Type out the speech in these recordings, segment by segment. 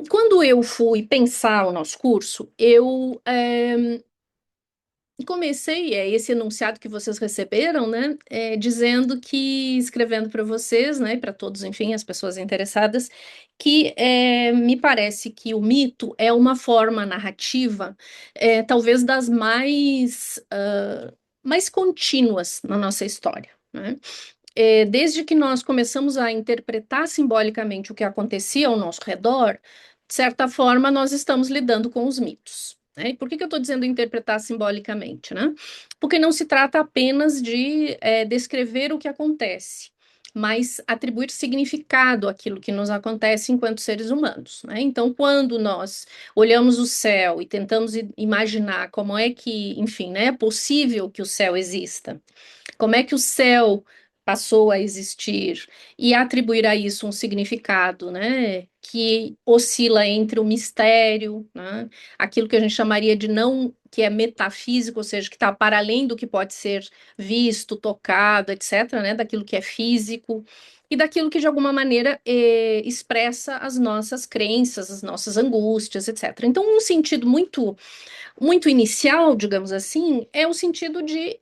Quando eu fui pensar o nosso curso, eu comecei, esse enunciado que vocês receberam, né, dizendo que, escrevendo para vocês, né, para todos, enfim, as pessoas interessadas, que me parece que o mito é uma forma narrativa, talvez das mais contínuas na nossa história, né? Desde que nós começamos a interpretar simbolicamente o que acontecia ao nosso redor, de certa forma, nós estamos lidando com os mitos. Né? E por que eu estou dizendo interpretar simbolicamente? Né? Porque não se trata apenas de descrever o que acontece, mas atribuir significado àquilo que nos acontece enquanto seres humanos. Né? Então, quando nós olhamos o céu e tentamos imaginar como é que, enfim, né, é possível que o céu exista, como é que o céu passou a existir e atribuir a isso um significado, né, que oscila entre o mistério, né, aquilo que a gente chamaria de não, que é metafísico, ou seja, que está para além do que pode ser visto, tocado, etc., né, daquilo que é físico e daquilo que de alguma maneira expressa as nossas crenças, as nossas angústias, etc. Então, um sentido muito inicial, digamos assim, é o sentido de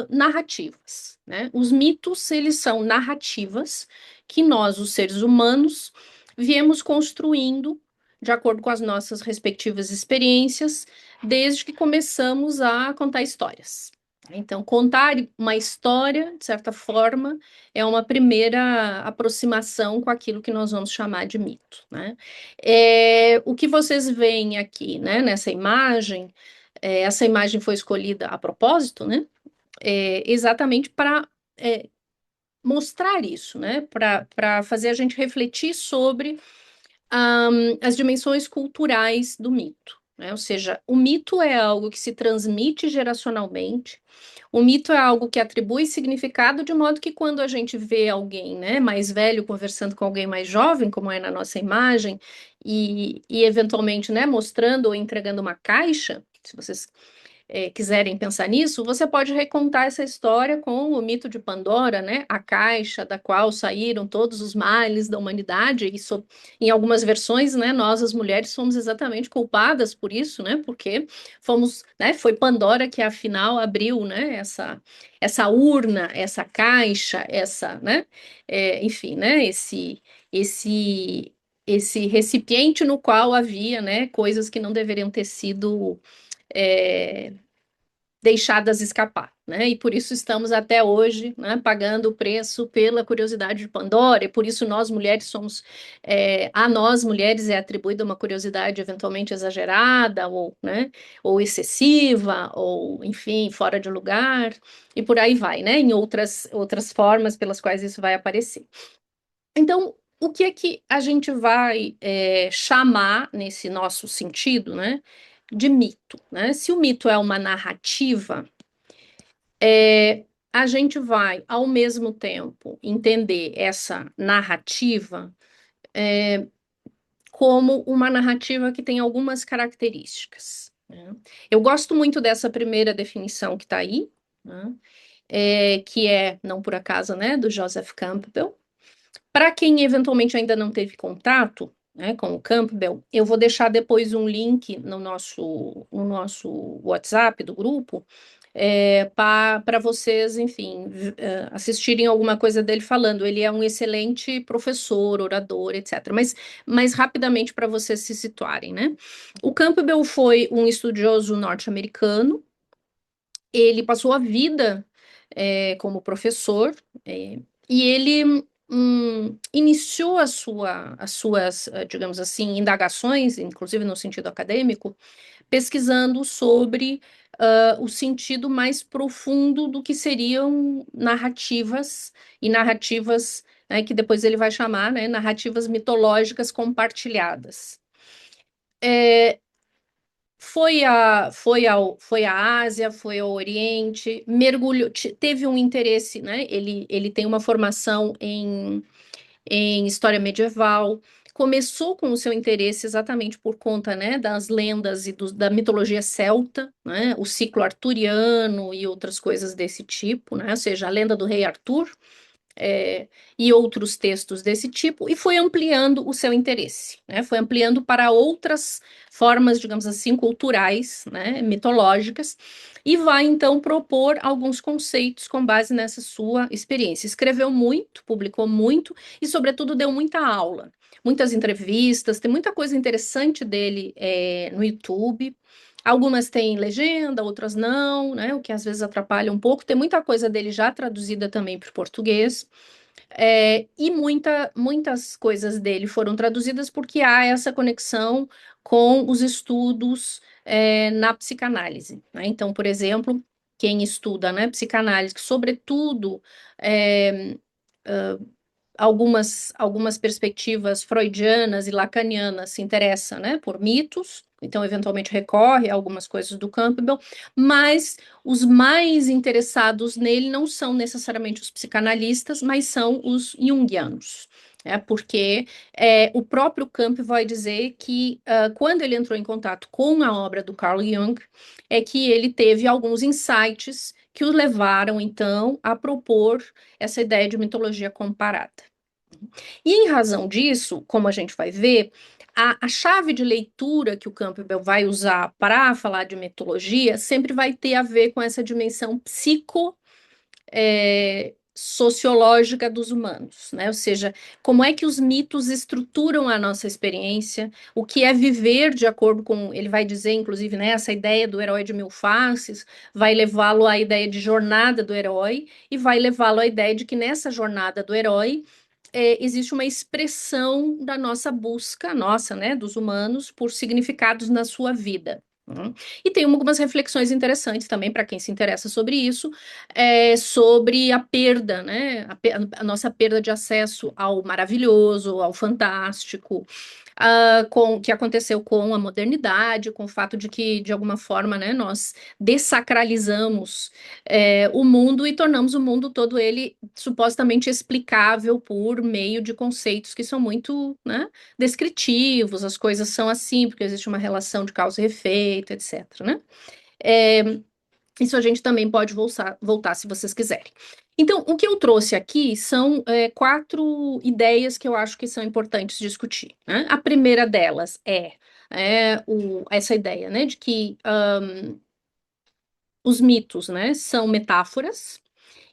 narrativas, né? Os mitos, eles são narrativas que nós, os seres humanos, viemos construindo de acordo com as nossas respectivas experiências, desde que começamos a contar histórias. Então, contar uma história, de certa forma, é uma primeira aproximação com aquilo que nós vamos chamar de mito, né? O que vocês veem aqui, né, nessa imagem, essa imagem foi escolhida a propósito, né? Exatamente para mostrar isso, né? Para fazer a gente refletir sobre as dimensões culturais do mito. Né? Ou seja, o mito é algo que se transmite geracionalmente, o mito é algo que atribui significado, de modo que quando a gente vê alguém, né, mais velho conversando com alguém mais jovem, como é na nossa imagem, e eventualmente, né, mostrando ou entregando uma caixa, se vocês quiserem pensar nisso, você pode recontar essa história com o mito de Pandora, né? A caixa da qual saíram todos os males da humanidade. Isso, em algumas versões, né? Nós, as mulheres, somos exatamente culpadas por isso, né? Porque fomos, né? Foi Pandora que afinal abriu, né? Essa urna, essa caixa, né? Enfim, né? Esse esse recipiente no qual havia, né? Coisas que não deveriam ter sido é, deixadas escapar, né? E por isso estamos até hoje, né, pagando o preço pela curiosidade de Pandora, e por isso nós mulheres a nós mulheres é atribuída uma curiosidade eventualmente exagerada, ou, né, ou excessiva, ou, enfim, fora de lugar, e por aí vai, né? Em outras formas pelas quais isso vai aparecer. Então, o que é que a gente vai chamar nesse nosso sentido, né, de mito, né? Se o mito é uma narrativa, a gente vai, ao mesmo tempo, entender essa narrativa como uma narrativa que tem algumas características. Né? Eu gosto muito dessa primeira definição que está aí, né? Que não por acaso, né, do Joseph Campbell. Para quem eventualmente ainda não teve contato, né, com o Campbell, eu vou deixar depois um link no nosso WhatsApp do grupo, para vocês, enfim, assistirem alguma coisa dele falando. Ele é um excelente professor, orador, etc. Mas rapidamente para vocês se situarem, né? O Campbell foi um estudioso norte-americano. Ele passou a vida como professor, e ele iniciou as suas, digamos assim, indagações, inclusive no sentido acadêmico, pesquisando sobre o sentido mais profundo do que seriam narrativas, e narrativas, né, que depois ele vai chamar, né, narrativas mitológicas compartilhadas. Foi à Ásia, foi ao Oriente, teve um interesse, né? Ele tem uma formação em história medieval. Começou com o seu interesse exatamente por conta, né, das lendas e da mitologia celta, né? O ciclo arturiano e outras coisas desse tipo, né? Ou seja, a lenda do rei Arthur. e outros textos desse tipo, e foi ampliando o seu interesse, né? Foi ampliando para outras formas, digamos assim, culturais, né, mitológicas, e vai então propor alguns conceitos com base nessa sua experiência. Escreveu muito, publicou muito e, sobretudo, deu muita aula, muitas entrevistas, tem muita coisa interessante dele no YouTube. Algumas têm legenda, outras não, né? O que às vezes atrapalha um pouco. Tem muita coisa dele já traduzida também para o português. E muitas coisas dele foram traduzidas porque há essa conexão com os estudos na psicanálise, né? Então, por exemplo, quem estuda, né, psicanálise, que sobretudo é, algumas perspectivas freudianas e lacanianas se interessa, né, por mitos, então eventualmente recorre a algumas coisas do Campbell, mas os mais interessados nele não são necessariamente os psicanalistas, mas são os junguianos. Porque o próprio Campbell vai dizer que quando ele entrou em contato com a obra do Carl Jung, é que ele teve alguns insights que o levaram, então, a propor essa ideia de mitologia comparada. E em razão disso, como a gente vai ver, a chave de leitura que o Campbell vai usar para falar de mitologia sempre vai ter a ver com essa dimensão sociológica dos humanos, né? Ou seja, como é que os mitos estruturam a nossa experiência, o que é viver de acordo com, ele vai dizer, inclusive, né, essa ideia do herói de mil faces, vai levá-lo à ideia de jornada do herói e vai levá-lo à ideia de que nessa jornada do herói existe uma expressão da nossa busca, nossa, né, dos humanos, por significados na sua vida. E tem algumas reflexões interessantes também para quem se interessa sobre isso, sobre a perda, né, a nossa perda de acesso ao maravilhoso, ao fantástico, que aconteceu com a modernidade, com o fato de que, de alguma forma, né, nós dessacralizamos o mundo e tornamos o mundo todo ele supostamente explicável por meio de conceitos que são muito, né, descritivos, as coisas são assim, porque existe uma relação de causa e efeito, etc, né? É, isso a gente também pode voltar se vocês quiserem. Então, o que eu trouxe aqui são 4 ideias que eu acho que são importantes discutir, né? A primeira delas essa ideia, né, de que os mitos, né, são metáforas,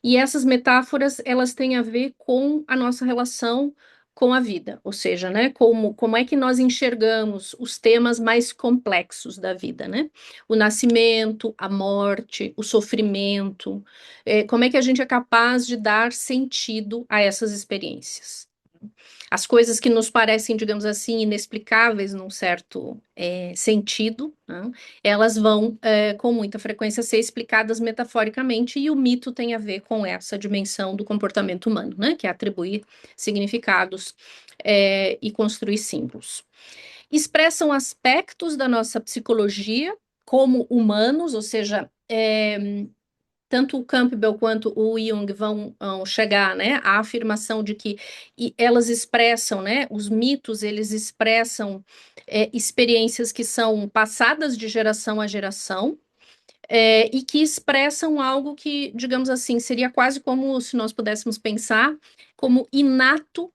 e essas metáforas, elas têm a ver com a nossa relação com a vida, ou seja, né, como é que nós enxergamos os temas mais complexos da vida, né? O nascimento, a morte, o sofrimento, como é que a gente é capaz de dar sentido a essas experiências? As coisas que nos parecem, digamos assim, inexplicáveis num certo sentido, né? Elas vão, com muita frequência, ser explicadas metaforicamente, e o mito tem a ver com essa dimensão do comportamento humano, né? Que é atribuir significados e construir símbolos. Expressam aspectos da nossa psicologia como humanos, ou seja, tanto o Campbell quanto o Jung vão chegar, né, à afirmação de que elas expressam, né, os mitos, eles expressam experiências que são passadas de geração a geração, e que expressam algo que, digamos assim, seria quase como se nós pudéssemos pensar como inato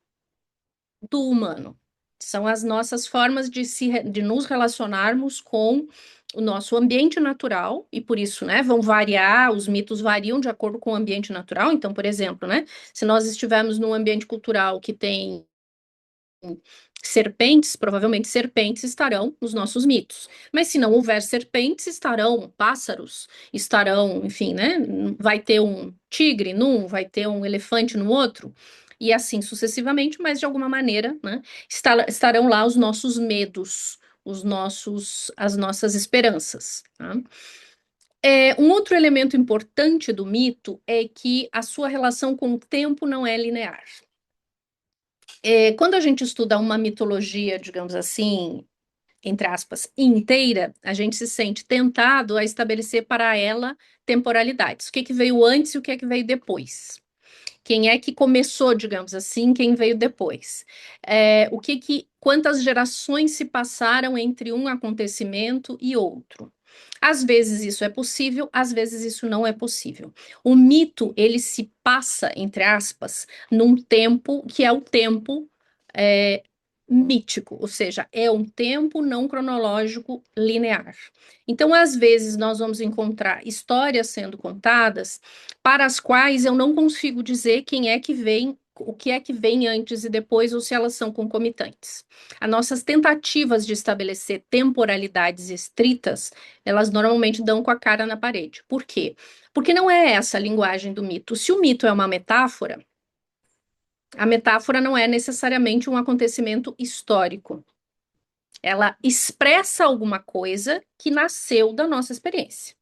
do humano. São as nossas formas de nos relacionarmos com o nosso ambiente natural, e por isso, né, vão variar, os mitos variam de acordo com o ambiente natural. Então, por exemplo, né, se nós estivermos num ambiente cultural que tem serpentes, provavelmente serpentes estarão nos nossos mitos. Mas se não houver serpentes, estarão pássaros, estarão, enfim, né? Vai ter um tigre num, vai ter um elefante no outro, e assim sucessivamente, mas de alguma maneira, né? Estarão lá os nossos medos, as nossas esperanças. Tá? Um outro elemento importante do mito é que a sua relação com o tempo não é linear. Quando a gente estuda uma mitologia, digamos assim, entre aspas, inteira, a gente se sente tentado a estabelecer para ela temporalidades. O que que veio antes e o que é que veio depois? Quem é que começou, digamos assim, quem veio depois? O que que quantas gerações se passaram entre um acontecimento e outro. Às vezes isso é possível, às vezes isso não é possível. O mito, ele se passa, entre aspas, num tempo que é o tempo é, mítico, ou seja, é um tempo não cronológico linear. Então, às vezes, nós vamos encontrar histórias sendo contadas para as quais eu não consigo dizer quem é que vem, o que é que vem antes e depois, ou se elas são concomitantes. As nossas tentativas de estabelecer temporalidades estritas, elas normalmente dão com a cara na parede. Por quê? Porque não é essa a linguagem do mito. Se o mito é uma metáfora, a metáfora não é necessariamente um acontecimento histórico. Ela expressa alguma coisa que nasceu da nossa experiência.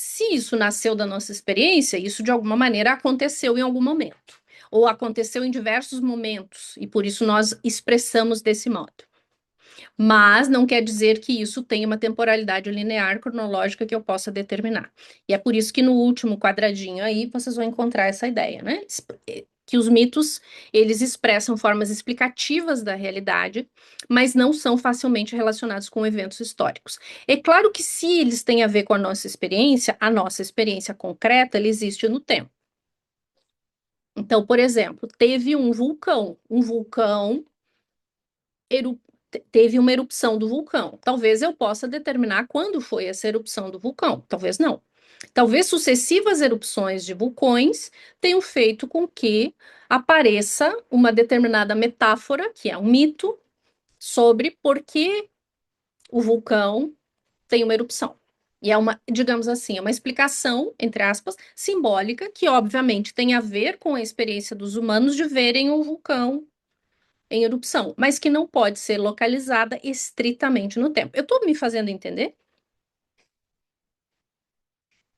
Se isso nasceu da nossa experiência, isso de alguma maneira aconteceu em algum momento, ou aconteceu em diversos momentos, e por isso nós expressamos desse modo. Mas não quer dizer que isso tenha uma temporalidade linear cronológica que eu possa determinar. E é por isso que no último quadradinho aí vocês vão encontrar essa ideia, né? Que os mitos, eles expressam formas explicativas da realidade, mas não são facilmente relacionados com eventos históricos. É claro que se eles têm a ver com a nossa experiência concreta, ela existe no tempo. Então, por exemplo, teve um vulcão eru teve uma erupção do vulcão. Talvez eu possa determinar quando foi essa erupção do vulcão, talvez não. Talvez sucessivas erupções de vulcões tenham feito com que apareça uma determinada metáfora, que é um mito, sobre por que o vulcão tem uma erupção. E é uma, digamos assim, é uma explicação, entre aspas, simbólica, que obviamente tem a ver com a experiência dos humanos de verem o vulcão em erupção, mas que não pode ser localizada estritamente no tempo. Eu estou me fazendo entender?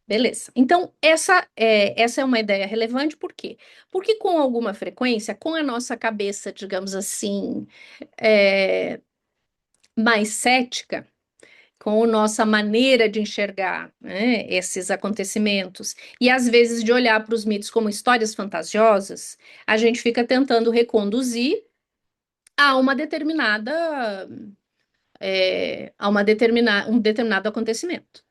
Beleza. Então, essa é uma ideia relevante, por quê? Porque com alguma frequência, com a nossa cabeça, digamos assim, é, mais cética, com a nossa maneira de enxergar, né, esses acontecimentos, e às vezes de olhar para os mitos como histórias fantasiosas, a gente fica tentando reconduzir a uma determinada a um determinado acontecimento.